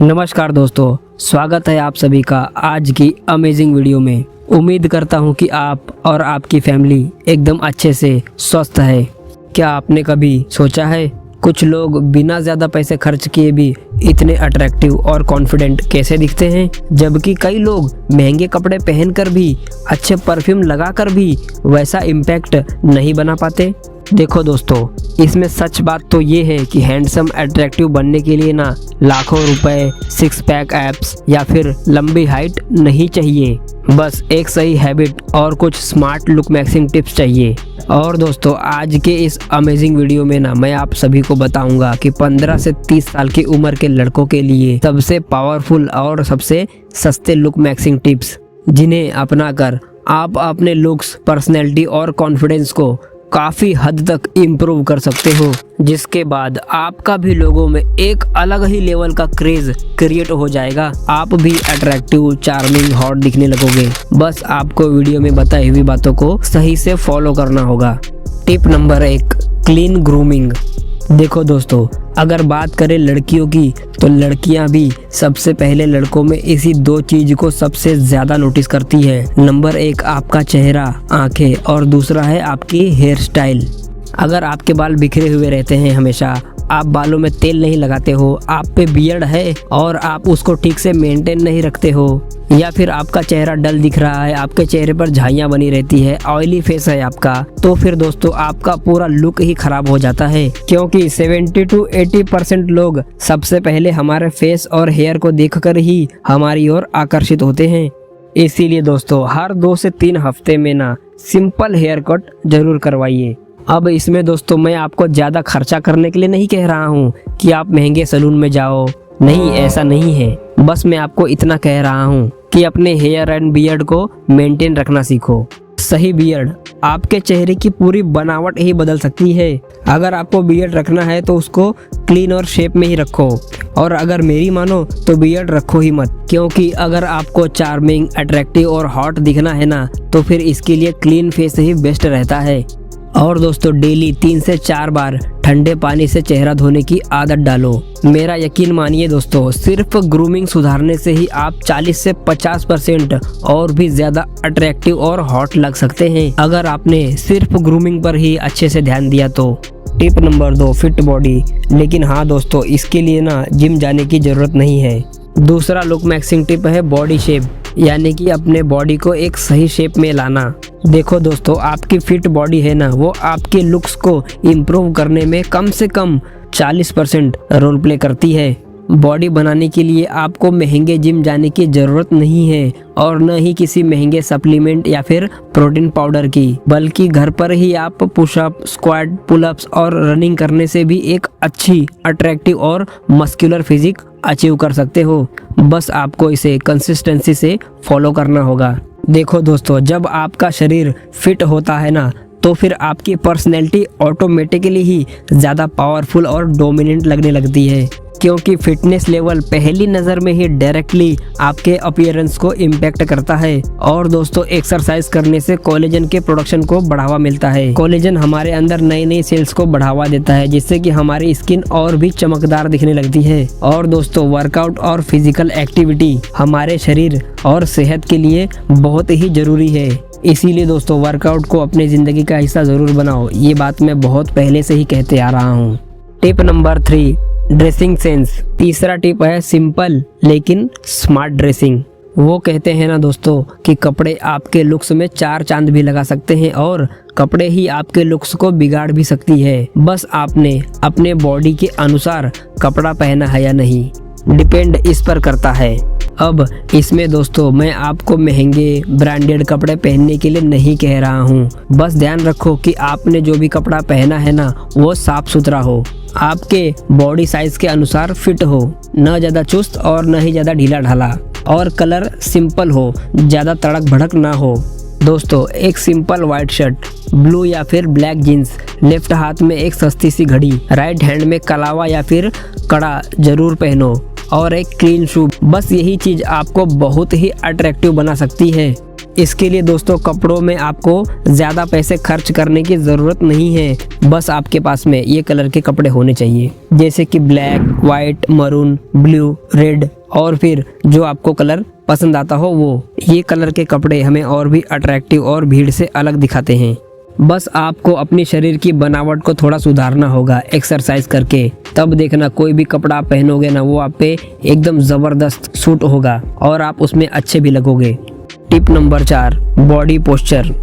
नमस्कार दोस्तों, स्वागत है आप सभी का आज की अमेजिंग वीडियो में। उम्मीद करता हूं कि आप और आपकी फैमिली एकदम अच्छे से स्वस्थ है। क्या आपने कभी सोचा है कुछ लोग बिना ज़्यादा पैसे खर्च किए भी इतने अट्रैक्टिव और कॉन्फिडेंट कैसे दिखते हैं, जबकि कई लोग महंगे कपड़े पहनकर भी, अच्छे परफ्यूम लगाकर भी वैसा इम्पैक्ट नहीं बना पाते। देखो दोस्तों, इसमें सच बात तो ये है कि हैंडसम अट्रैक्टिव बनने के लिए ना लाखों रुपए, सिक्स पैक एप्स या फिर लंबी हाइट नहीं चाहिए। बस एक सही हैबिट और कुछ स्मार्ट लुक मैक्सिंग टिप्स चाहिए। और दोस्तों, आज के इस अमेजिंग वीडियो में ना मैं आप सभी को बताऊंगा कि 15 से 30 साल की उम्र के लड़कों के लिए सबसे पावरफुल और सबसे सस्ते लुक मैक्सिंग टिप्स, जिन्हें अपनाकर आप अपने लुक्स, पर्सनैलिटी और कॉन्फिडेंस को काफी हद तक इम्प्रूव कर सकते हो, जिसके बाद आपका भी लोगों में एक अलग ही लेवल का क्रेज क्रिएट हो जाएगा। आप भी अट्रैक्टिव, चार्मिंग, हॉट दिखने लगोगे। बस आपको वीडियो में बताई हुई बातों को सही से फॉलो करना होगा। Tip number 1, clean grooming. देखो दोस्तों, अगर बात करें लड़कियों की, तो लड़कियां भी सबसे पहले लड़कों में इसी दो चीज को सबसे ज्यादा नोटिस करती है। नंबर 1 आपका चेहरा, आंखें, और दूसरा है आपकी हेयर स्टाइल। अगर आपके बाल बिखरे हुए रहते हैं हमेशा, आप बालों में तेल नहीं लगाते हो, आप पे बियर्ड है और आप उसको ठीक से मेंटेन नहीं रखते हो, या फिर आपका चेहरा डल दिख रहा है, आपके चेहरे पर झाइयाँ बनी रहती है, ऑयली फेस है आपका, तो फिर दोस्तों आपका पूरा लुक ही खराब हो जाता है। क्योंकि 70 to 80% लोग सबसे पहले हमारे फेस और हेयर को देखकर ही हमारी ओर आकर्षित होते हैं। इसीलिए दोस्तों, हर 2 से 3 हफ्ते में ना सिंपल हेयर कट जरूर करवाइए। अब इसमें दोस्तों मैं आपको ज़्यादा खर्चा करने के लिए नहीं कह रहा हूँ कि आप महंगे सैलून में जाओ, नहीं, ऐसा नहीं है। बस मैं आपको इतना कह रहा हूँ कि अपने हेयर एंड बियर्ड को मेंटेन रखना सीखो। सही बियर्ड आपके चेहरे की पूरी बनावट ही बदल सकती है। अगर आपको बियर्ड रखना है तो उसको क्लीन और शेप में ही रखो, और अगर मेरी मानो तो बियर्ड रखो ही मत, क्योंकि अगर आपको चार्मिंग, अट्रैक्टिव और हॉट दिखना है ना, तो फिर इसके लिए क्लीन फेस ही बेस्ट रहता है। और दोस्तों, डेली 3 से 4 बार ठंडे पानी से चेहरा धोने की आदत डालो। मेरा यकीन मानिए दोस्तों, सिर्फ ग्रूमिंग सुधारने से ही आप 40 से 50% और भी ज्यादा अट्रैक्टिव और हॉट लग सकते हैं, अगर आपने सिर्फ ग्रूमिंग पर ही अच्छे से ध्यान दिया तो। Tip number 2, fit body. लेकिन हाँ दोस्तों, इसके लिए ना जिम जाने की जरूरत नहीं है। दूसरा लुक मैक्सिंग टिप है बॉडी शेप, यानी कि अपने बॉडी को एक सही शेप में लाना। देखो दोस्तों, आपकी फिट बॉडी है ना, वो आपके लुक्स को इम्प्रूव करने में कम से कम 40% रोल प्ले करती है। बॉडी बनाने के लिए आपको महंगे जिम जाने की जरूरत नहीं है, और न ही किसी महंगे सप्लीमेंट या फिर प्रोटीन पाउडर की, बल्कि घर पर ही आप पुशअप, स्क्वाट, पुलअप्स और रनिंग करने से भी एक अच्छी, अट्रैक्टिव और मस्कुलर फिजिक अचीव कर सकते हो। बस आपको इसे कंसिस्टेंसी से फॉलो करना होगा। देखो दोस्तों, जब आपका शरीर फिट होता है ना, तो फिर आपकी पर्सनैलिटी ऑटोमेटिकली ही ज़्यादा पावरफुल और डोमिनेंट लगने लगती है, क्योंकि फिटनेस लेवल पहली नज़र में ही डायरेक्टली आपके अपीयरेंस को इम्पैक्ट करता है। और दोस्तों, एक्सरसाइज करने से कोलेजन के प्रोडक्शन को बढ़ावा मिलता है। कोलेजन हमारे अंदर नई नई सेल्स को बढ़ावा देता है, जिससे कि हमारी स्किन और भी चमकदार दिखने लगती है। और दोस्तों, वर्कआउट और फिजिकल एक्टिविटी हमारे शरीर और सेहत के लिए बहुत ही जरूरी है। इसीलिए दोस्तों, वर्कआउट को अपनी ज़िंदगी का हिस्सा ज़रूर बनाओ। ये बात मैं बहुत पहले से ही कहते आ रहा हूँ। Tip number 3, dressing sense. तीसरा टिप है सिंपल लेकिन स्मार्ट ड्रेसिंग। वो कहते हैं ना दोस्तों कि कपड़े आपके लुक्स में 4 चांद भी लगा सकते हैं, और कपड़े ही आपके लुक्स को बिगाड़ भी सकती है। बस आपने अपने बॉडी के अनुसार कपड़ा पहना है या नहीं, डिपेंड इस पर करता है। अब इसमें दोस्तों मैं आपको महंगे ब्रांडेड कपड़े पहनने के लिए नहीं कह रहा हूँ। बस ध्यान रखो कि आपने जो भी कपड़ा पहना है ना, वो साफ सुथरा हो, आपके बॉडी साइज के अनुसार फिट हो, न ज़्यादा चुस्त और न ही ज़्यादा ढीला ढाला, और कलर सिंपल हो, ज़्यादा तड़क भड़क ना हो। दोस्तों, एक सिंपल व्हाइट शर्ट, ब्लू या फिर ब्लैक जीन्स, लेफ्ट हाथ में एक सस्ती सी घड़ी, राइट हैंड में कलावा या फिर कड़ा जरूर पहनो, और एक क्लीन शू। बस यही चीज आपको बहुत ही अट्रैक्टिव बना सकती है। इसके लिए दोस्तों कपड़ों में आपको ज़्यादा पैसे खर्च करने की ज़रूरत नहीं है, बस आपके पास में ये कलर के कपड़े होने चाहिए, जैसे कि black, white, maroon, blue, red और फिर जो आपको कलर पसंद आता हो वो। ये कलर के कपड़े हमें और भी अट्रैक्टिव और भीड़ से अलग दिखाते हैं। बस आपको अपनी शरीर की बनावट को थोड़ा सुधारना होगा एक्सरसाइज करके, तब देखना कोई भी कपड़ा आप पहनोगे ना वो आप पे एकदम ज़बरदस्त सूट होगा और आप उसमें अच्छे भी लगोगे। Tip number 4, body posture.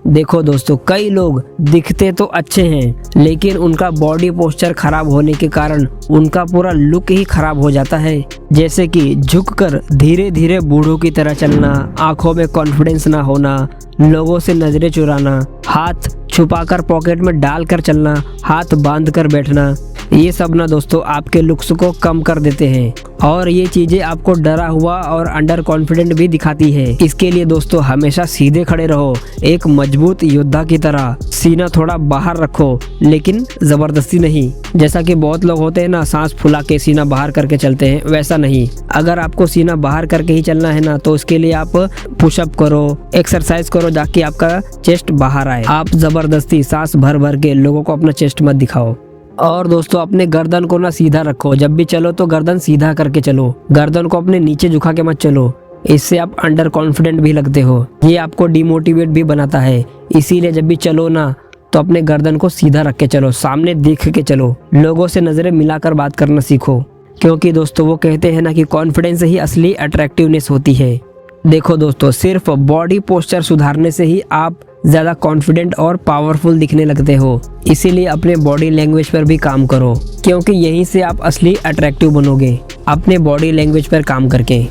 देखो दोस्तों, कई लोग दिखते तो अच्छे हैं लेकिन उनका बॉडी पोस्चर खराब होने के कारण उनका पूरा लुक ही खराब हो जाता है। जैसे कि झुककर धीरे धीरे बूढ़ों की तरह चलना, आंखों में कॉन्फिडेंस ना होना, लोगों से नजरें चुराना, हाथ छुपाकर पॉकेट में डालकर चलना, हाथ बांध कर बैठना, ये सब ना दोस्तों आपके लुक्स को कम कर देते हैं और ये चीजें आपको डरा हुआ और अंडर कॉन्फिडेंट भी दिखाती है। इसके लिए दोस्तों हमेशा सीधे खड़े रहो, एक मजबूत योद्धा की तरह। सीना थोड़ा बाहर रखो लेकिन जबरदस्ती नहीं। जैसा कि बहुत लोग होते हैं ना, सांस फुला के सीना बाहर करके चलते हैं, वैसा नहीं। अगर आपको सीना बाहर करके ही चलना है ना तो इसके लिए आप पुशअप करो, एक्सरसाइज करो ताकि आपका चेस्ट बाहर आए। आप जबरदस्ती सांस भर भर के लोगों को अपना चेस्ट मत दिखाओ। और दोस्तों अपने गर्दन को ना सीधा रखो, जब भी चलो तो गर्दन सीधा करके चलो, गर्दन को अपने नीचे झुका के मत चलो, इससे आप अंडर कॉन्फिडेंट भी लगते हो। ये आपको डिमोटिवेट भी बनाता है, इसीलिए जब भी चलो ना तो अपने गर्दन को सीधा रख के चलो, सामने देख के चलो, लोगों से नजरें मिलाकर बात करना सीखो, क्योंकि दोस्तों वो कहते हैं ना कि कॉन्फिडेंस ही असली अट्रैक्टिवनेस होती है। देखो दोस्तों, सिर्फ बॉडी पोस्चर सुधारने से ही आप ज़्यादा कॉन्फिडेंट और पावरफुल दिखने लगते हो। इसीलिए अपने बॉडी लैंग्वेज पर भी काम करो, क्योंकि यहीं से आप असली अट्रैक्टिव बनोगे, अपने बॉडी लैंग्वेज पर काम करके।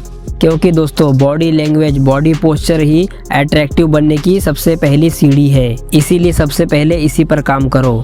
क्योंकि दोस्तों बॉडी लैंग्वेज, बॉडी पोस्चर ही अट्रैक्टिव बनने की सबसे पहली सीढ़ी है, इसीलिए सबसे पहले इसी पर काम करो।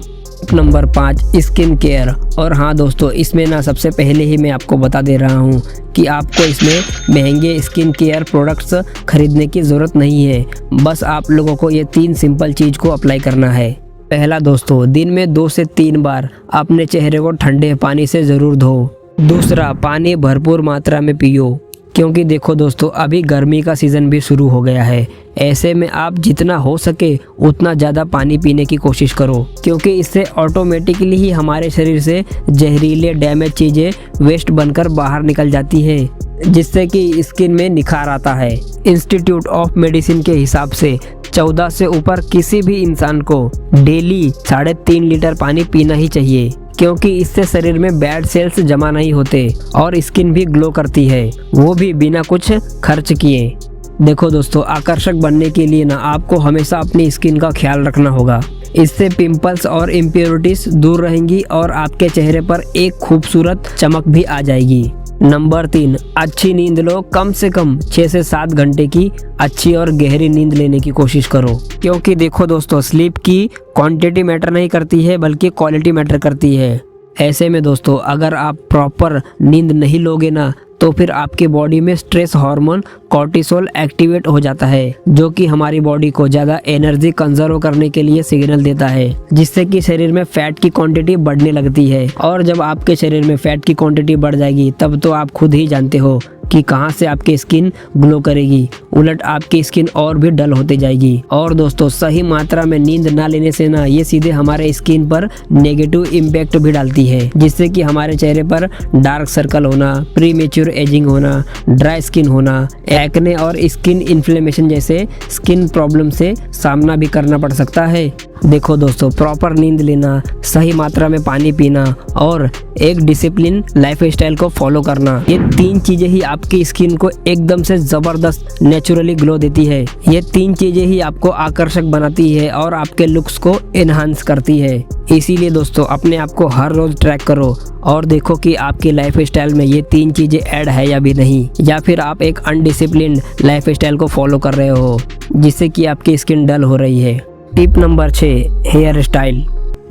Number 5, skin care. और हाँ दोस्तों, इसमें ना सबसे पहले ही मैं आपको बता दे रहा हूँ कि आपको इसमें महंगे स्किन केयर प्रोडक्ट्स खरीदने की ज़रूरत नहीं है। बस आप लोगों को ये 3 सिंपल चीज़ को अप्लाई करना है। पहला दोस्तों, दिन में 2 से 3 बार अपने चेहरे को ठंडे पानी से ज़रूर धो। दूसरा, पानी भरपूर मात्रा में पियो, क्योंकि देखो दोस्तों अभी गर्मी का सीज़न भी शुरू हो गया है। ऐसे में आप जितना हो सके उतना ज़्यादा पानी पीने की कोशिश करो, क्योंकि इससे ऑटोमेटिकली ही हमारे शरीर से जहरीले डैमेज चीज़ें वेस्ट बनकर बाहर निकल जाती है, जिससे कि स्किन में निखार आता है। इंस्टीट्यूट ऑफ मेडिसिन के हिसाब से 14 से ऊपर किसी भी इंसान को डेली 3.5 लीटर पानी पीना ही चाहिए, क्योंकि इससे शरीर में बैड सेल्स जमा नहीं होते और स्किन भी ग्लो करती है, वो भी बिना कुछ खर्च किए। देखो दोस्तों, आकर्षक बनने के लिए ना आपको हमेशा अपनी स्किन का ख्याल रखना होगा। इससे पिंपल्स और इम्प्योरिटीज दूर रहेंगी और आपके चेहरे पर एक खूबसूरत चमक भी आ जाएगी। नंबर 3, अच्छी नींद लो। कम से कम 6 से 7 घंटे की अच्छी और गहरी नींद लेने की कोशिश करो, क्योंकि देखो दोस्तों स्लीप की क्वांटिटी मैटर नहीं करती है बल्कि क्वालिटी मैटर करती है। ऐसे में दोस्तों अगर आप प्रॉपर नींद नहीं लोगे ना तो फिर आपके बॉडी में स्ट्रेस हार्मोन कॉर्टिसोल एक्टिवेट हो जाता है, जो कि हमारी बॉडी को ज़्यादा एनर्जी कंजर्व करने के लिए सिग्नल देता है, जिससे कि शरीर में फैट की क्वांटिटी बढ़ने लगती है। और जब आपके शरीर में फैट की क्वांटिटी बढ़ जाएगी तब तो आप खुद ही जानते हो कि कहां से आपकी स्किन ग्लो करेगी, उलट आपकी स्किन और भी डल होते जाएगी। और दोस्तों सही मात्रा में नींद ना लेने से ना ये सीधे हमारे स्किन पर नेगेटिव इम्पैक्ट भी डालती है, जिससे कि हमारे चेहरे पर डार्क सर्कल होना, प्रीमेच्योर एजिंग होना, ड्राई स्किन होना, एक्ने और स्किन इन्फ्लेमेशन जैसे स्किन प्रॉब्लम से सामना भी करना पड़ सकता है। देखो दोस्तों, प्रॉपर नींद लेना, सही मात्रा में पानी पीना और एक डिसिप्लिन लाइफस्टाइल को फॉलो करना, ये 3 चीजें ही आपकी स्किन को एकदम से जबरदस्त नेचुरली ग्लो देती है। ये 3 चीजें ही आपको आकर्षक बनाती है और आपके लुक्स को एनहांस करती है। इसीलिए दोस्तों अपने आप को हर रोज ट्रैक करो और देखो कि आपकी लाइफस्टाइल में ये 3 चीजें ऐड है या भी नहीं, या फिर आप एक अनडिसिप्लिन्ड लाइफस्टाइल को फॉलो कर रहे हो जिससे कि आपकी स्किन डल हो रही है। Tip number 6, hairstyle.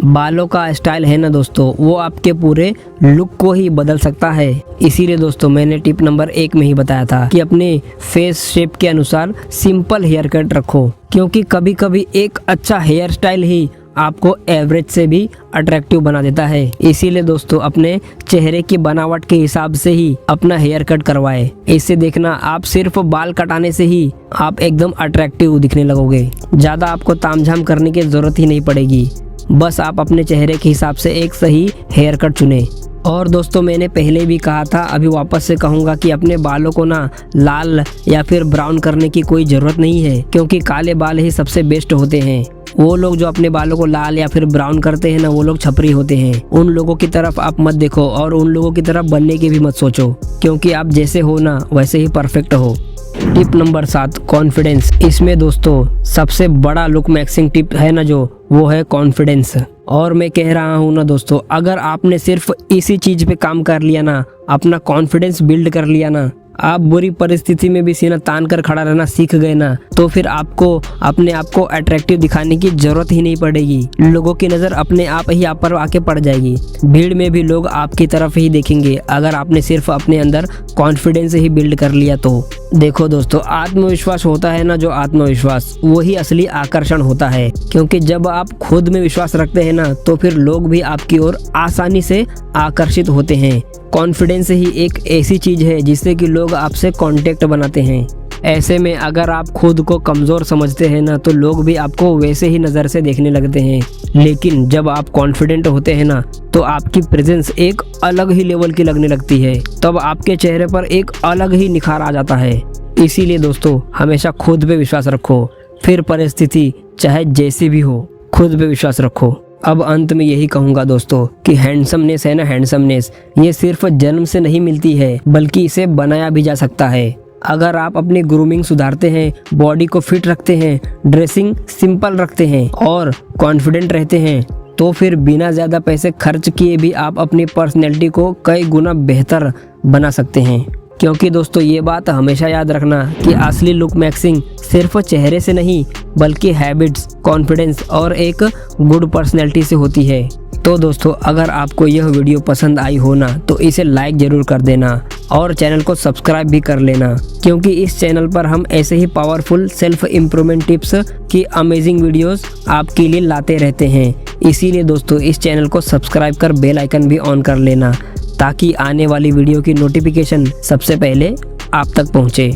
बालों का स्टाइल है ना दोस्तों, वो आपके पूरे लुक को ही बदल सकता है। इसीलिए दोस्तों मैंने टिप नंबर 1 में ही बताया था कि अपने फेस शेप के अनुसार सिंपल हेयर कट रखो, क्योंकि कभी कभी एक अच्छा हेयर स्टाइल ही आपको एवरेज से भी अट्रैक्टिव बना देता है। इसीलिए दोस्तों अपने चेहरे की बनावट के हिसाब से ही अपना हेयर कट करवाए। इससे देखना आप सिर्फ बाल कटाने से ही आप एकदम अट्रैक्टिव दिखने लगोगे। ज्यादा आपको तामझाम करने की जरूरत ही नहीं पड़ेगी। बस आप अपने चेहरे के हिसाब से एक सही हेयर कट चुने। और दोस्तों मैंने पहले भी कहा था, अभी वापस से कहूँगा कि अपने बालों को ना लाल या फिर ब्राउन करने की कोई ज़रूरत नहीं है, क्योंकि काले बाल ही सबसे बेस्ट होते हैं। वो लोग जो अपने बालों को लाल या फिर ब्राउन करते हैं ना, वो लोग छपरी होते हैं। उन लोगों की तरफ आप मत देखो और उन लोगों की तरफ बनने की भी मत सोचो, क्योंकि आप जैसे हो ना वैसे ही परफेक्ट हो। Tip number 7, confidence. इसमें दोस्तों सबसे बड़ा लुक मैक्सिंग टिप है ना जो, वो है कॉन्फिडेंस। और मैं कह रहा हूँ ना दोस्तों, अगर आपने सिर्फ इसी चीज पे काम कर लिया ना, अपना कॉन्फिडेंस बिल्ड कर लिया ना, आप बुरी परिस्थिति में भी सीना तान कर खड़ा रहना सीख गए ना, तो फिर आपको अपने आप को अट्रैक्टिव दिखाने की जरूरत ही नहीं पड़ेगी। लोगों की नज़र अपने आप ही आप पर आके पड़ जाएगी। भीड़ में भी लोग आपकी तरफ ही देखेंगे, अगर आपने सिर्फ अपने अंदर कॉन्फिडेंस ही बिल्ड कर लिया तो। देखो दोस्तों, आत्मविश्वास होता है ना जो, आत्मविश्वास वही असली आकर्षण होता है। क्योंकि जब आप खुद में विश्वास रखते हैं ना, तो फिर लोग भी आपकी ओर आसानी से आकर्षित होते हैं। कॉन्फिडेंस ही एक ऐसी चीज है जिससे कि लोग आपसे कांटेक्ट बनाते हैं। ऐसे में अगर आप खुद को कमजोर समझते हैं ना, तो लोग भी आपको वैसे ही नज़र से देखने लगते हैं। लेकिन जब आप कॉन्फिडेंट होते हैं ना, तो आपकी प्रेजेंस एक अलग ही लेवल की लगने लगती है। तब आपके चेहरे पर एक अलग ही निखार आ जाता है। इसीलिए दोस्तों हमेशा खुद पे विश्वास रखो, फिर परिस्थिति चाहे जैसी भी हो, खुद पे विश्वास रखो। अब अंत में यही कहूँगा दोस्तों कि हैंडसमनेस है ना, हैंडसमनेस ये सिर्फ जन्म से नहीं मिलती है, बल्कि इसे बनाया भी जा सकता है। अगर आप अपनी ग्रूमिंग सुधारते हैं, बॉडी को फिट रखते हैं, ड्रेसिंग सिंपल रखते हैं और कॉन्फिडेंट रहते हैं, तो फिर बिना ज़्यादा पैसे खर्च किए भी आप अपनी पर्सनैलिटी को कई गुना बेहतर बना सकते हैं। क्योंकि दोस्तों ये बात हमेशा याद रखना कि असली लुक मैक्सिंग सिर्फ चेहरे से नहीं, बल्कि हैबिट्स, कॉन्फिडेंस और एक गुड पर्सनैलिटी से होती है। तो दोस्तों अगर आपको यह वीडियो पसंद आई हो ना, तो इसे लाइक ज़रूर कर देना और चैनल को सब्सक्राइब भी कर लेना, क्योंकि इस चैनल पर हम ऐसे ही पावरफुल सेल्फ इम्प्रूवमेंट टिप्स की अमेजिंग वीडियोस आपके लिए लाते रहते हैं। इसीलिए दोस्तों इस चैनल को सब्सक्राइब कर बेल आइकन भी ऑन कर लेना, ताकि आने वाली वीडियो की नोटिफिकेशन सबसे पहले आप तक पहुंचे।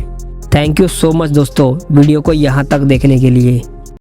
थैंक यू सो मच दोस्तों वीडियो को यहाँ तक देखने के लिए।